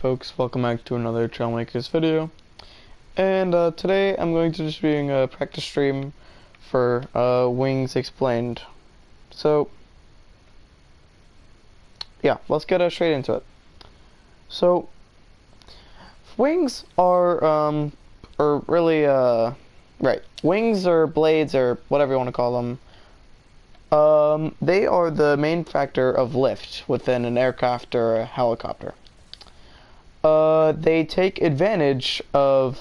Folks, welcome back to another Trailmakers video. And today I'm going to just be doing a practice stream for Wings Explained. So, yeah, let's get straight into it. So, wings are really, right, wings or blades or whatever you want to call them. They are the main factor of lift within an aircraft or a helicopter. They take advantage of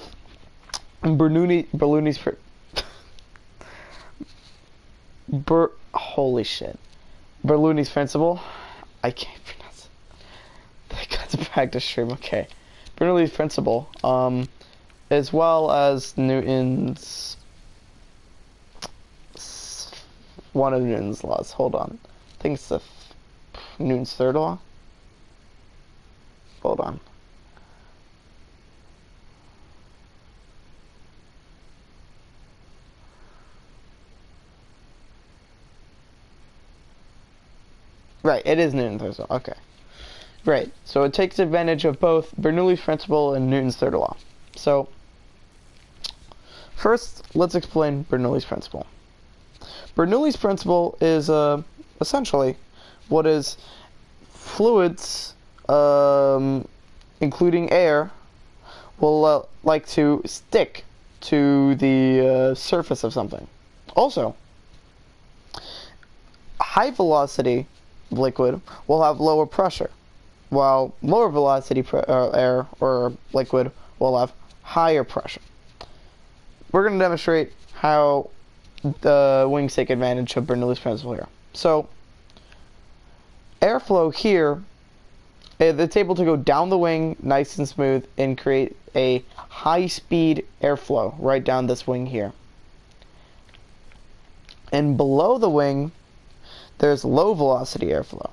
holy shit. Bernoulli's principle. I can't pronounce it. That's a practice stream, okay. Bernoulli's principle, as well as Newton's, one of Newton's laws. Hold on. I think it's the Newton's third law. Hold on. Right, it is Newton's third law. Okay. Right, so it takes advantage of both Bernoulli's principle and Newton's third law. So, first, let's explain Bernoulli's principle. Bernoulli's principle is essentially what is fluids, including air, will like to stick to the surface of something. Also, high velocity liquid will have lower pressure, while lower velocity air or liquid will have higher pressure. We're going to demonstrate how the wings take advantage of Bernoulli's principle here. So, airflow here, it's able to go down the wing nice and smooth and create a high-speed airflow right down this wing here. And below the wing, there's low velocity airflow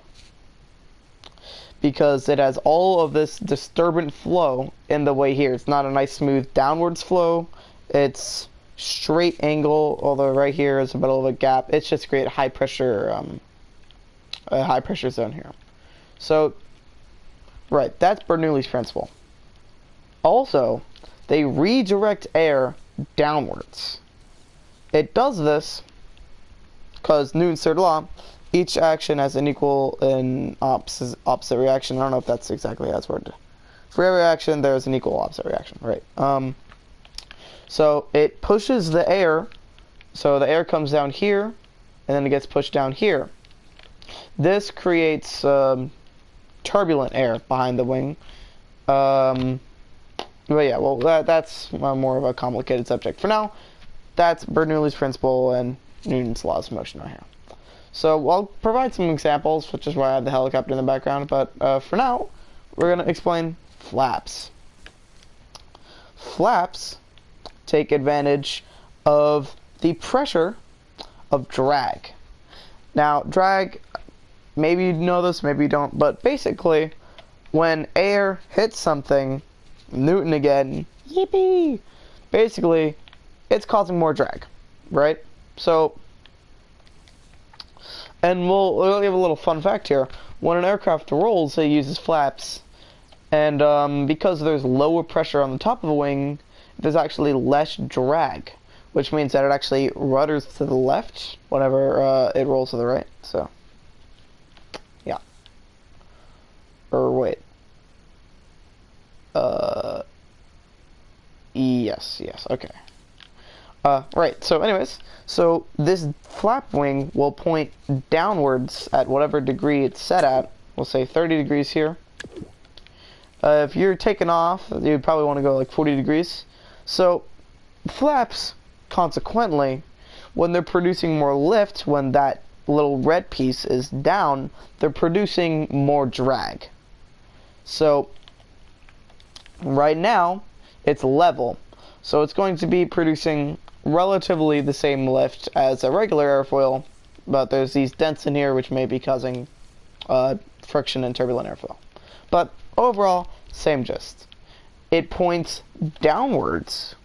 because it has all of this disturbant flow in the way here. It's not a nice smooth downwards flow, it's straight angle, although right here is a bit of a gap. It's just create a high pressure zone here. So right, that's Bernoulli's principle. Also, they redirect air downwards. It does this because Newton's third law, each action has an equal and opposite reaction. I don't know if that's exactly how it's worded. For every action, there's an equal opposite reaction, right? So it pushes the air, so the air comes down here, and then it gets pushed down here. This creates turbulent air behind the wing. But yeah, well, that's more of a complicated subject. For now, that's Bernoulli's principle and Newton's laws of motion right here. So I'll provide some examples, which is why I have the helicopter in the background, but for now, we're going to explain flaps. Flaps take advantage of the pressure of drag. Now, drag, maybe you know this, maybe you don't, but basically, when air hits something, Newton again, yippee, basically, it's causing more drag, right? So, and we'll have a little fun fact here. When an aircraft rolls, it uses flaps, and because there's lower pressure on the top of the wing, there's actually less drag, which means that it actually rudders to the left whenever it rolls to the right. So, yeah. Or wait. Yes, okay. Right, so anyways, so this flap wing will point downwards at whatever degree it's set at. We'll say 30 degrees here. If you're taking off, you'd probably want to go like 40 degrees. So, flaps, consequently, when they're producing more lift, when that little red piece is down, they're producing more drag. So, right now, it's level. So it's going to be producing relatively the same lift as a regular airfoil, but there's these dents in here which may be causing friction and turbulent airflow. But overall, same gist. It points downwards,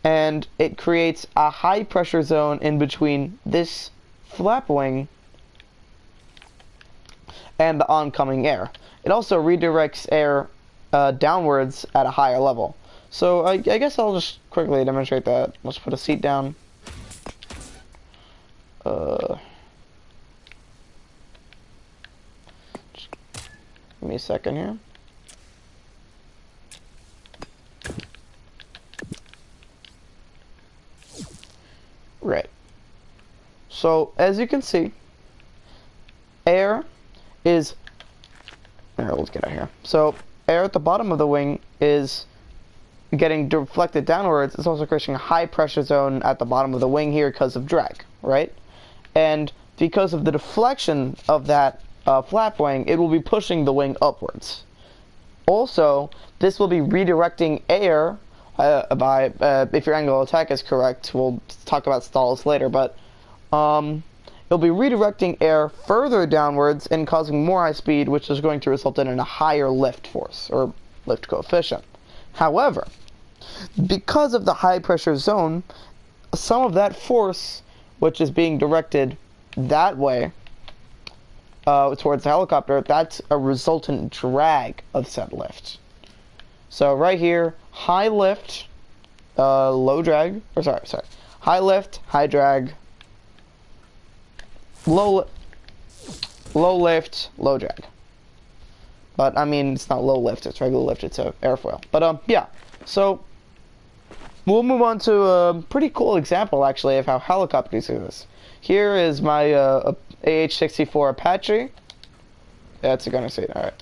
and it creates a high pressure zone in between this flap wing and the oncoming air. It also redirects air downwards at a higher level. So I guess I'll just quickly demonstrate that. Let's put a seat down. Give me a second here. Right. So as you can see, air is here, let's get out here. So air at the bottom of the wing is getting deflected downwards. It's also creating a high pressure zone at the bottom of the wing here because of drag, right? And because of the deflection of that flap wing, it will be pushing the wing upwards. Also, this will be redirecting air by if your angle of attack is correct. We'll talk about stalls later, but it'll be redirecting air further downwards and causing more high speed, which is going to result in a higher lift force or lift coefficient. However, because of the high pressure zone, some of that force, which is being directed that way towards the helicopter, that's a resultant drag of said lift. So right here, high lift, low drag, or sorry, high lift, high drag, low lift, low drag. But I mean, it's not low lift, it's regular lift, it's a airfoil. But yeah, so we'll move on to a pretty cool example actually of how helicopters do this. Here is my AH-64 Apache. That's a gunner seat, alright.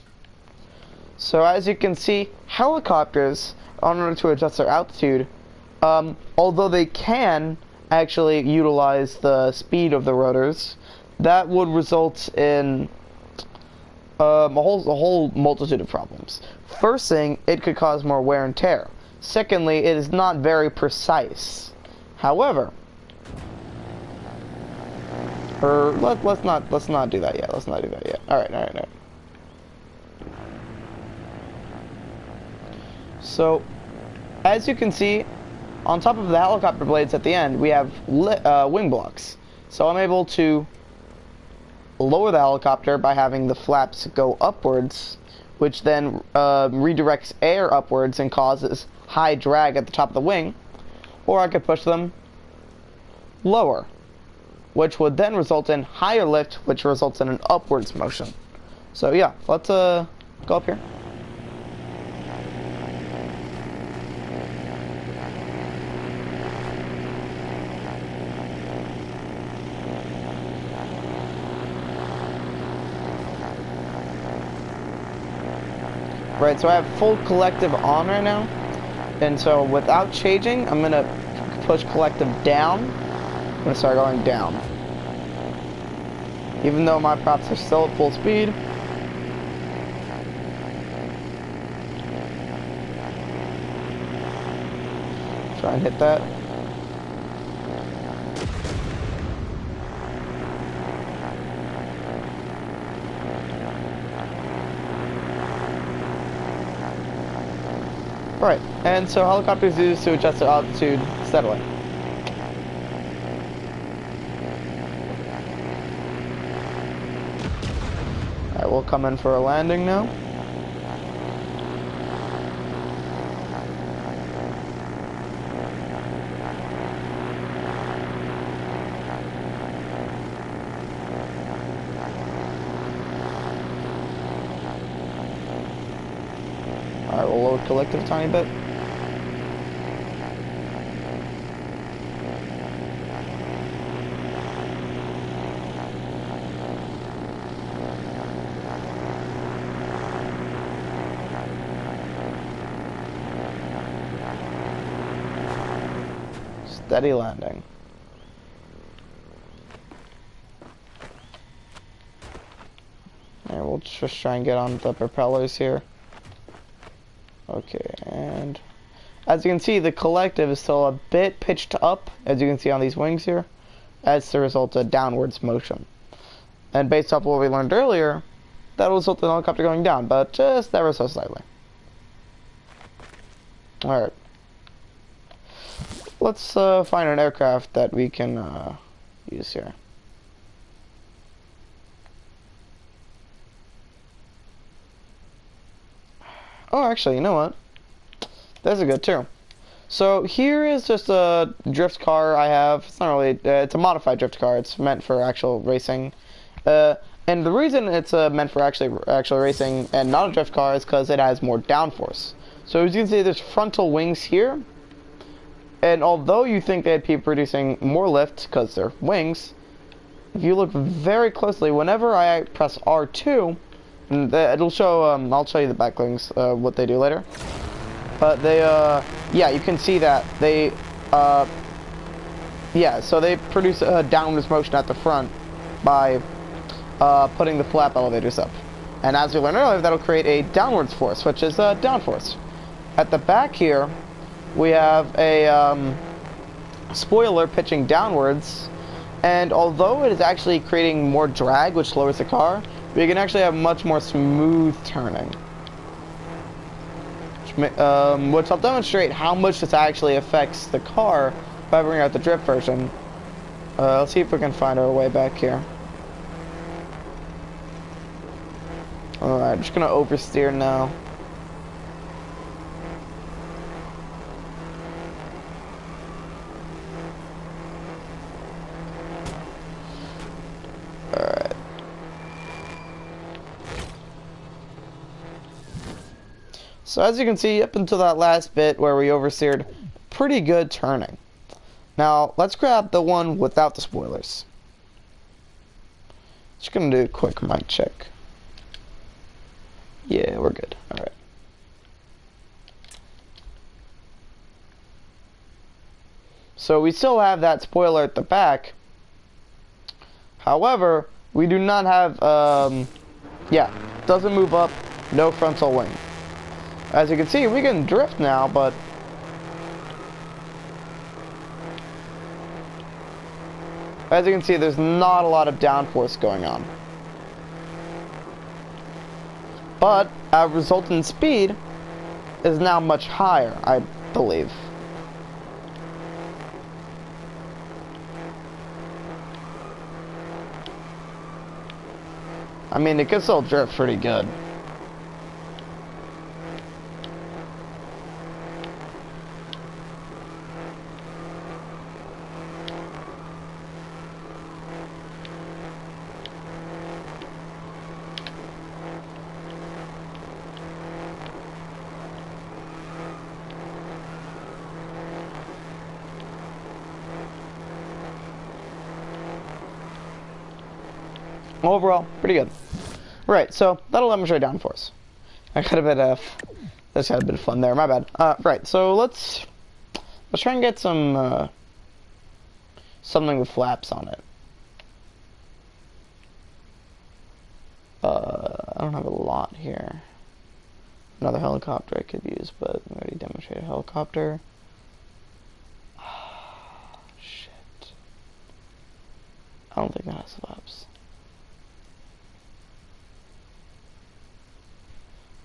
So as you can see, helicopters, in order to adjust their altitude, although they can actually utilize the speed of the rotors, that would result in a whole multitude of problems. First thing, it could cause more wear and tear. Secondly, it is not very precise. However, let's not do that yet. Let's not do that yet. All right. So, as you can see, on top of the helicopter blades at the end, we have wing blocks. So I'm able to lower the helicopter by having the flaps go upwards, which then redirects air upwards and causes high drag at the top of the wing. Or I could push them lower, which would then result in higher lift, which results in an upwards motion. So yeah, let's go up here. Right, so I have full collective on right now, and so without changing, I'm gonna push collective down. I'm gonna start going down. Even though my props are still at full speed. Try and hit that. Right, and so helicopters use to adjust their altitude steadily. Alright, we'll come in for a landing now. Alright, we'll load collective a tiny bit. Steady landing. And we'll just try and get on the propellers here. Okay, and as you can see, the collective is still a bit pitched up, as you can see on these wings here, as the result of downwards motion. And based off what we learned earlier, that will result in the helicopter going down, but just ever so slightly. Alright. Let's find an aircraft that we can use here. Oh, actually, you know what? That's a good too. So here is just a drift car I have. It's not really, it's a modified drift car. It's meant for actual racing. And the reason it's meant for actual racing and not a drift car is because it has more downforce. So as you can see, there's frontal wings here. And although you think they'd be producing more lift because they're wings, if you look very closely, whenever I press R2, and it'll show, I'll show you the back wings, what they do later. But they, yeah, you can see that they, yeah, so they produce a downwards motion at the front by putting the flap elevators up. And as we learned earlier, that'll create a downwards force, which is downforce. At the back here, we have a spoiler pitching downwards, and although it is actually creating more drag, which lowers the car, we can actually have much more smooth turning. Which I'll demonstrate how much this actually affects the car by bringing out the drift version. Let's see if we can find our way back here. Alright, I'm just gonna oversteer now. Alright. So as you can see, up until that last bit where we oversteered, pretty good turning. Now, let's grab the one without the spoilers. Just gonna do a quick mic check. Yeah, we're good. Alright. So we still have that spoiler at the back. However, we do not have, yeah, doesn't move up, no frontal wing. As you can see, we can drift now, but as you can see, there's not a lot of downforce going on. But our resultant speed is now much higher, I believe. I mean, it can still drift pretty good. Overall, pretty good. Right, so that'll demonstrate downforce. I got a bit of, just had a bit of fun there. My bad. Right, so let's try and get some something with flaps on it. I don't have a lot here. Another helicopter I could use, but we already demonstrated a helicopter. Shit. I don't think that has flaps.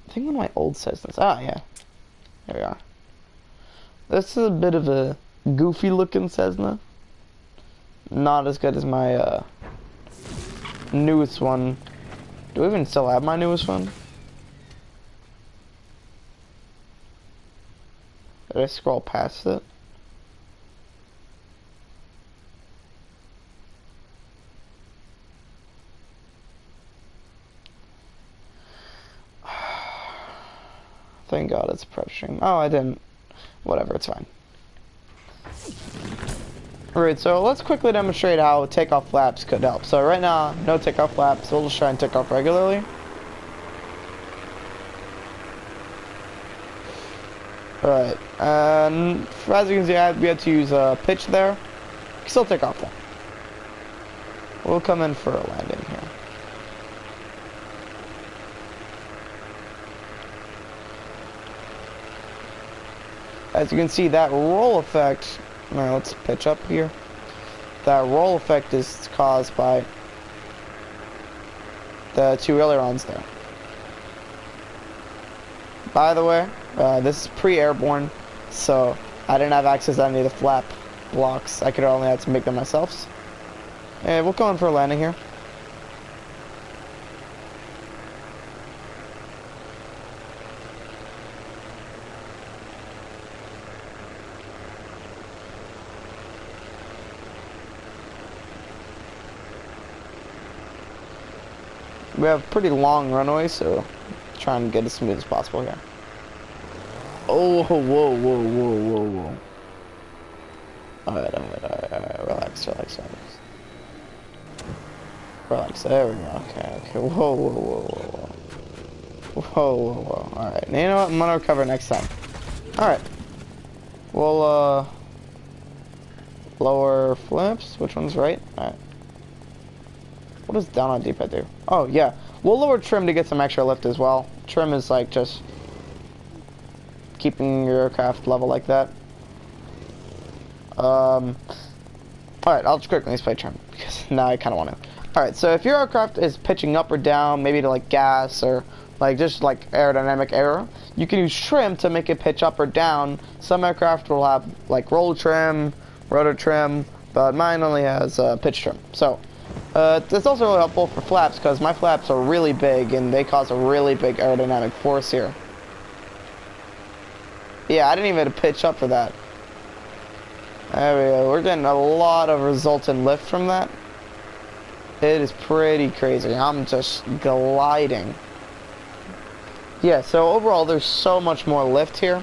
I think one of my old Cessnas. Ah, yeah. There we are. This is a bit of a goofy looking Cessna. Not as good as my newest one. Do we even still have my newest one? Did I scroll past it? Thank God it's a prep stream. Oh, I didn't. Whatever, it's fine. Alright, so let's quickly demonstrate how takeoff flaps could help. So right now, no takeoff flaps. We'll just try and take off regularly. Alright, and as you can see, we had to use pitch there. You can still take off though. We'll come in for a landing here. As you can see, that roll effect, now let's pitch up here. That roll effect is caused by the two ailerons there. By the way, this is pre-airborne, so I didn't have access to any of the flap blocks. I could only have to make them myself. And we'll go in for a landing here. we have pretty long runway, so try and get as smooth as possible here. Oh, whoa, whoa, whoa, whoa, whoa. Alright, relax. Relax, there we go, okay. Whoa, whoa, whoa, whoa, whoa. Whoa, whoa, whoa. Alright, you know what, I'm gonna recover next time. Alright. We'll, lower flips, which one's right? Alright. What does down on D-pad do? Oh, yeah. We'll lower trim to get some extra lift as well. Trim is like just keeping your aircraft level like that. Alright, I'll just quickly explain trim, because now I kind of want to. Alright, so if your aircraft is pitching up or down, maybe to like gas or like just like aerodynamic error, you can use trim to make it pitch up or down. Some aircraft will have like roll trim, rotor trim, but mine only has pitch trim. So it's also really helpful for flaps, because my flaps are really big and they cause a really big aerodynamic force here. Yeah, I didn't even have to pitch up for that. There we go. We're getting a lot of resultant lift from that. It is pretty crazy. I'm just gliding. Yeah, so overall there's so much more lift here.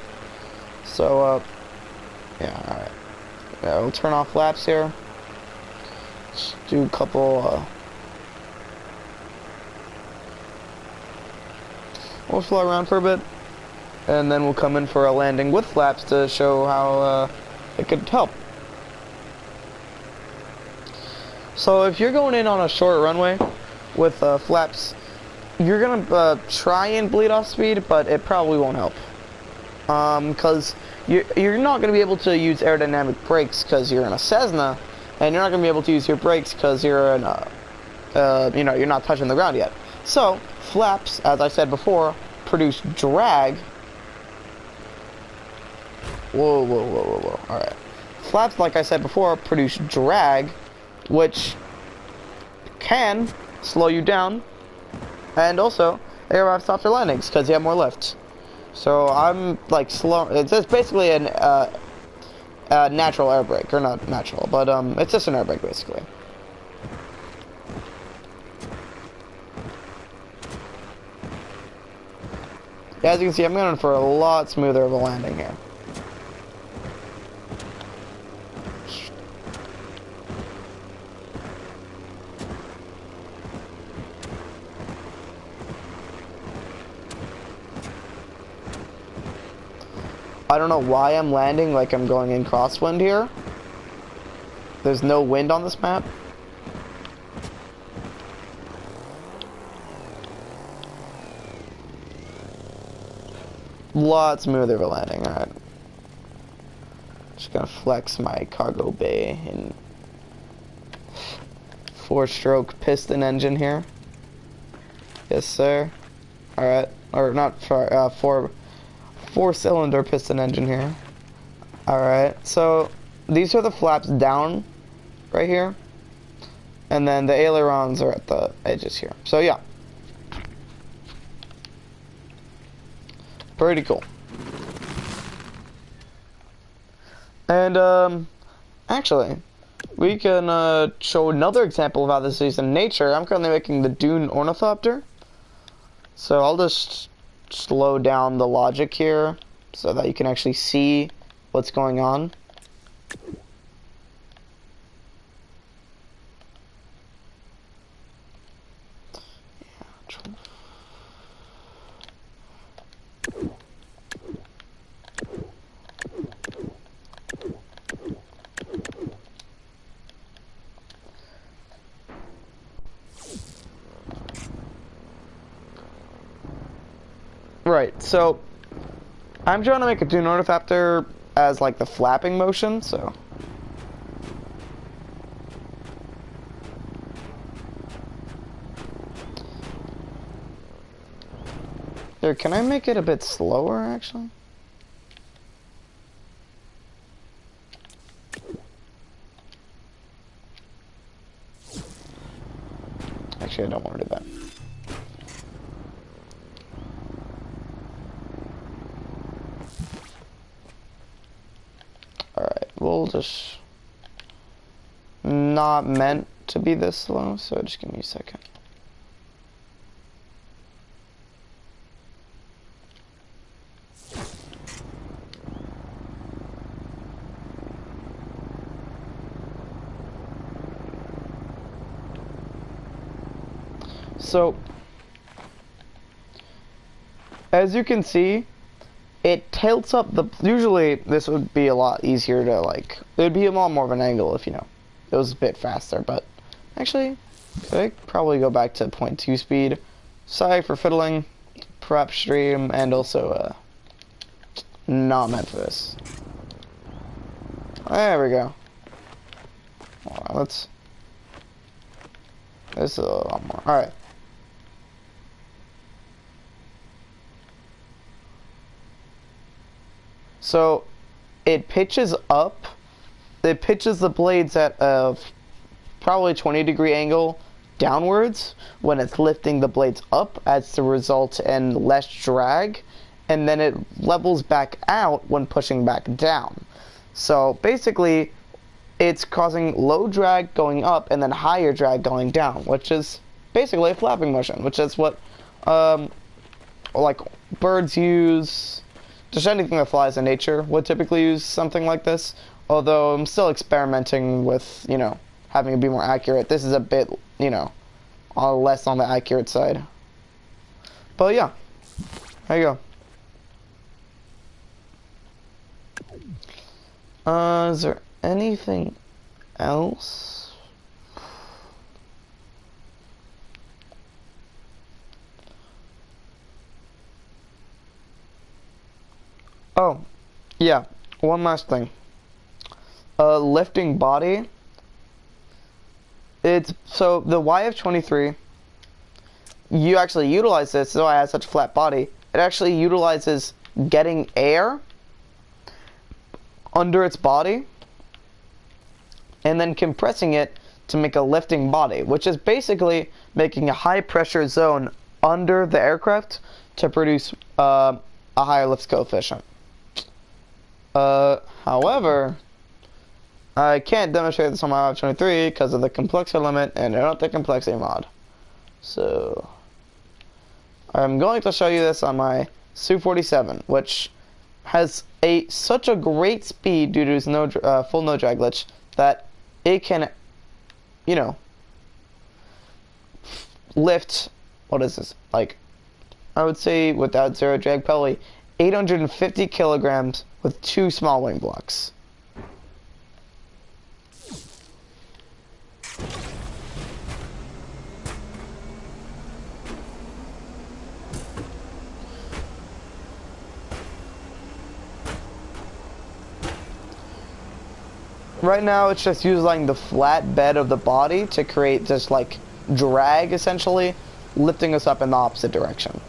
So, yeah, alright. Yeah, we'll turn off flaps here. Just do a couple, we'll fly around for a bit. And then we'll come in for a landing with flaps to show how, it could help. So if you're going in on a short runway with flaps, you're gonna try and bleed off speed, but it probably won't help. Because you're not gonna be able to use aerodynamic brakes because you're in a Cessna, and you're not gonna be able to use your brakes because you're in a, you know, you're not touching the ground yet. So flaps, as I said before, produce drag. Whoa, whoa, whoa, whoa, whoa. Alright. Flaps, like I said before, produce drag, which can slow you down, and also aircraft softer landings because you have more lift. So I'm like slow. It's basically an natural air brake, or not natural, but it's just an air brake basically. Yeah, as you can see, I'm going for a lot smoother of a landing here. I don't know why I'm landing like I'm going in crosswind here. There's no wind on this map. Lot smoother of a landing, alright. Just gonna flex my cargo bay in 4-stroke piston engine here. Yes, sir. Alright. Or not, 4-cylinder piston engine here. Alright, so these are the flaps down right here, and then the ailerons are at the edges here. So yeah, pretty cool. And actually, we can show another example of how this is in nature. I'm currently making the dune ornithopter, so I'll just slow down the logic here so that you can actually see what's going on. Right, so I'm trying to make a dune ornithopter as like the flapping motion, so here, can I make it a bit slower actually? Actually, I don't want to do that. We'll just not meant to be this slow, so just give me a second. So, as you can see, it tilts up the... Usually, this would be a lot easier to, like... It would be a lot more of an angle if, you know, it was a bit faster, but... Actually, I could probably go back to 0.2 speed. Sorry for fiddling. Prep stream, and also, not meant for this. There we go. Hold on, let's... This is a lot more. Alright. So, it pitches up. It pitches the blades at a probably 20-degree angle downwards when it's lifting the blades up, as to result in less drag, and then it levels back out when pushing back down. So basically, it's causing low drag going up and then higher drag going down, which is basically a flapping motion, which is what like birds use. Just anything that flies in nature would typically use something like this. Although I'm still experimenting with, you know, having it be more accurate. This is a bit, you know, less on the accurate side. But yeah, there you go. Is there anything else? Oh, yeah, one last thing. Lifting body. It's so the YF23. You actually utilize this. So I have such a flat body. It actually utilizes getting air under its body and then compressing it to make a lifting body, which is basically making a high pressure zone under the aircraft to produce a higher lift coefficient. However, I can't demonstrate this on my YF23 because of the complexity limit and not the complexity mod. So I'm going to show you this on my Su-47, which has such a great speed due to its full no drag glitch that it can, you know, lift, what is this, like, I would say without zero drag, probably 850 kilograms with 2 small wing blocks. Right now, it's just using the flat bed of the body to create just like drag, essentially, lifting us up in the opposite direction.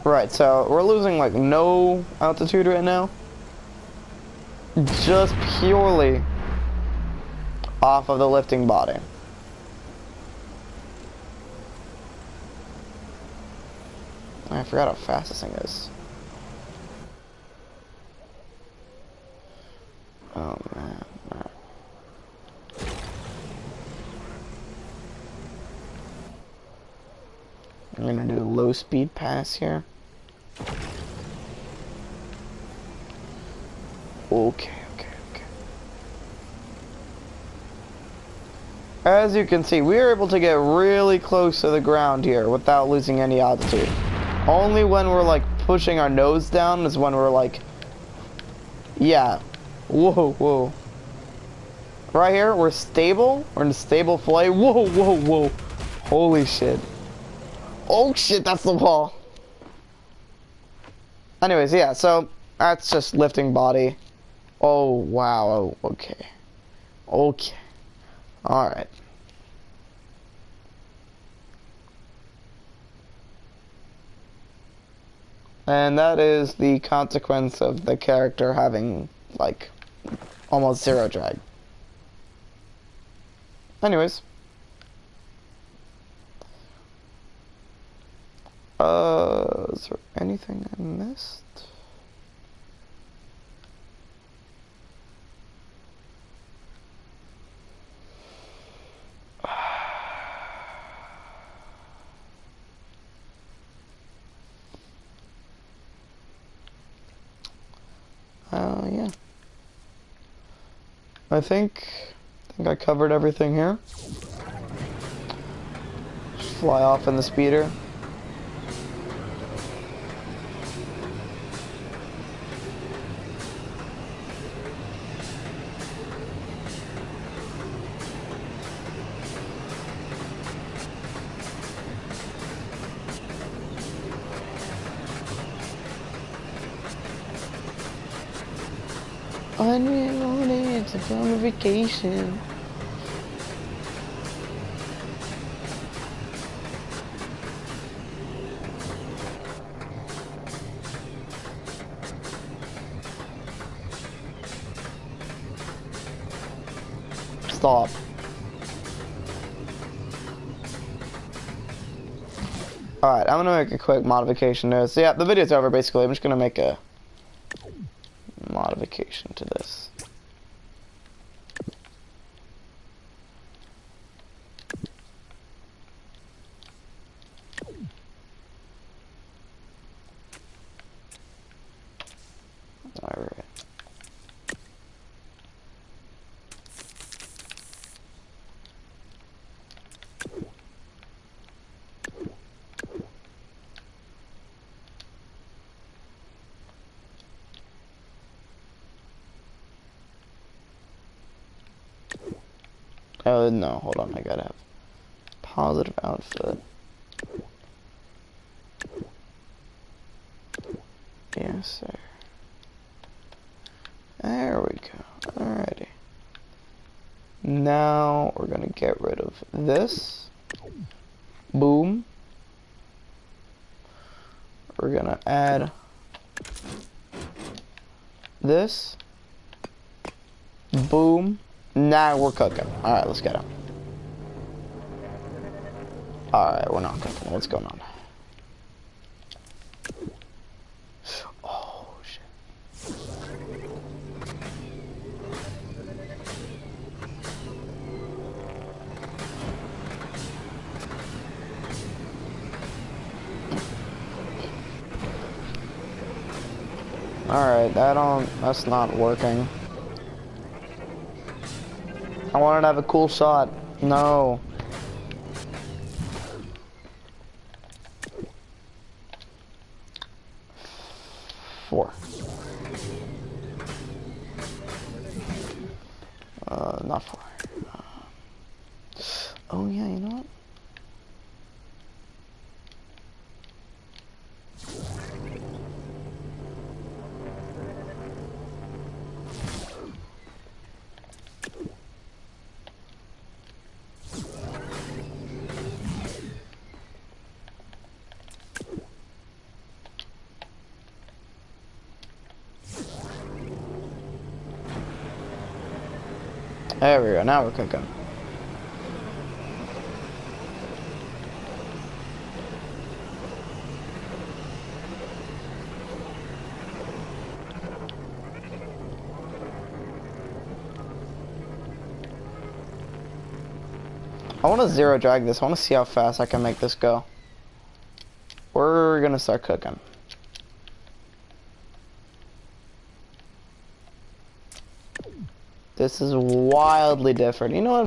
Right, so we're losing like no altitude right now. Just purely off of the lifting body. I forgot how fast this thing is. Oh man. I'm gonna do a low speed pass here. Okay. As you can see, we are able to get really close to the ground here without losing any altitude. Only when we're like pushing our nose down is when we're like, yeah, whoa. Right here, we're stable. We're in a stable flight. Whoa. Holy shit. Oh shit, that's the wall. Anyways, yeah, so that's just lifting body. Oh, wow. Oh, okay. Alright. And that is the consequence of the character having, like, almost zero drag. Anyways. Is there anything I missed? I think I covered everything here. Just fly off in the speeder. Unreal, to go on vacation. Stop. Alright, I'm gonna make a quick modification to this. So yeah, the video's over basically. I'm just gonna make a modification to this. Alright. Oh no, hold on, I gotta have positive outfit. Yes, sir. There we go. Alrighty. Now we're gonna get rid of this. Boom. We're gonna add this. Boom. Now we're cooking. Alright, let's get it. Alright, we're not cooking. What's going on? Oh, shit. Alright, that's not working. I wanted to have a cool shot. No. Four. Not four. Oh yeah, you know what? There we go, now we're cooking. I want to zero drag this. I want to see how fast I can make this go. We're gonna start cooking. This is wildly different. You know what?